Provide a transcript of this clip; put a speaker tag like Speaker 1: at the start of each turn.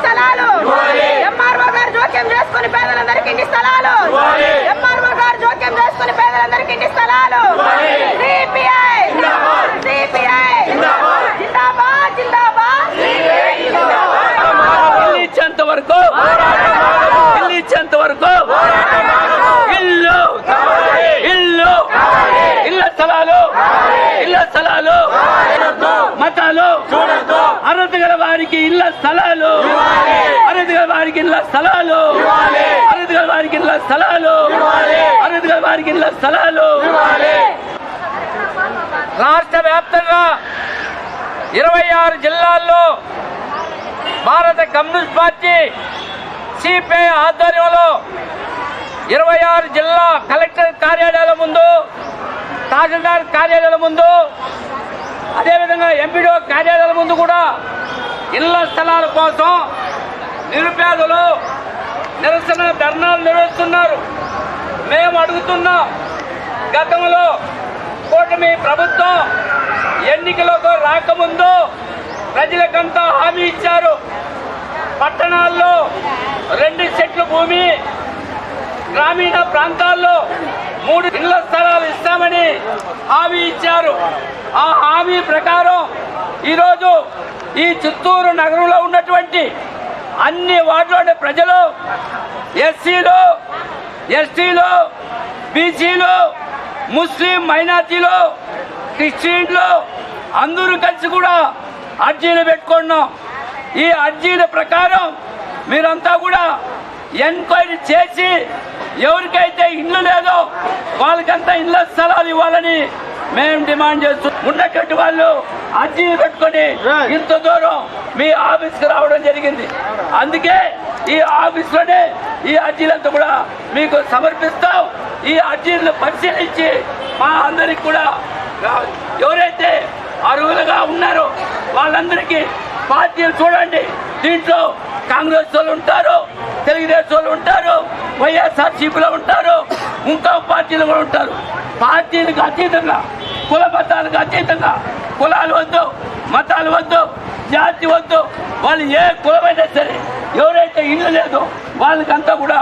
Speaker 1: స్థలాలు. ఎంఆర్ఓ గారు జోక్యం చేసుకుని పేదలందరికీ ఇంటి స్థలాలు. ఎంఆర్ఓ గారు జోక్యం చేసుకుని పేదలందరికీ ఇంటి స్థలాలు. సిపిఐ జిందాబాద్ జిందాబాద్.
Speaker 2: ఇల్లు ఇచ్చేంత వరకు ఇళ్ల స్థలాలు మతాలు అర్హత గల వారికి ఇళ్ల స్థలాలు రాష్ట్ర వ్యాప్తంగా 26 జిల్లాల్లో భారత కమ్యూనిస్ట్ పార్టీ సిపిఐ ఆధ్వర్యంలో 26 జిల్లా కలెక్టర్ కార్యాలయాల ముందు, తహసీల్దార్ కార్యాలయాల ముందు, అదేవిధంగా ఎంపీడీఓ కార్యాలయాల ముందు కూడా ఇళ్ల స్థలాల కోసం నిరుపేదలు నిరసన ధర్నాలు నిర్వహిస్తున్నారు. మేము అడుగుతున్నాం, గతంలో కూటమి ప్రభుత్వం ఎన్నికలకు రాకముందు ప్రజలకంతా హామీ ఇచ్చారు. పట్టణాల్లో 2 సెంట్ల భూమి, గ్రామీణ ప్రాంతాల్లో 3 ఇళ్ల స్థలాలు ఇస్తామని హామీ ఇచ్చారు. ఆ హామీ ప్రకారం ఈరోజు ఈ చిత్తూరు నగరంలో ఉన్నటువంటి అన్ని వార్డులోని ప్రజలు, ఎస్సీలు, ఎస్టీలు, బీసీలు, ముస్లిం మైనార్టీలు, క్రిస్టియన్లు అందరూ కలిసి కూడా అర్జీలు పెట్టుకున్నాం. ఈ అర్జీల ప్రకారం మీరంతా కూడా ఎంక్వైరీ చేసి ఎవరికైతే ఇల్లు లేదో వాళ్ళకంతా ఇళ్ల స్థలాలు ఇవ్వాలని మేము డిమాండ్ చేస్తూ ఉన్నటువంటి వాళ్ళు అర్జీలు పెట్టుకొని ఇంత దూరం మీ ఆఫీస్కి రావడం జరిగింది. అందుకే ఈ ఆఫీస్లోనే ఈ అర్జీలంతా కూడా మీకు సమర్పిస్తాం. ఈ అర్జీలను పరిశీలించి మా అందరికి కూడా ఎవరైతే అర్హులుగా ఉన్నారో వాళ్ళందరికీ పార్టీలు చూడండి. దీంట్లో కాంగ్రెస్ వాళ్ళు ఉంటారు, తెలుగుదేశం వాళ్ళు ఉంటారు, వైఎస్ఆర్సీపీలో ఉంటారు, ఇంకా పార్టీలు కూడా ఉంటారు. పార్టీలకు అతీతంగా, కుల మతాలకు అతీతంగా, కులాలు వద్దు, మతాలు వద్దు, జాతి వద్దు, వాళ్ళు ఏ కులమైనా సరే ఎవరైతే ఇల్లు లేదో వాళ్ళకంతా కూడా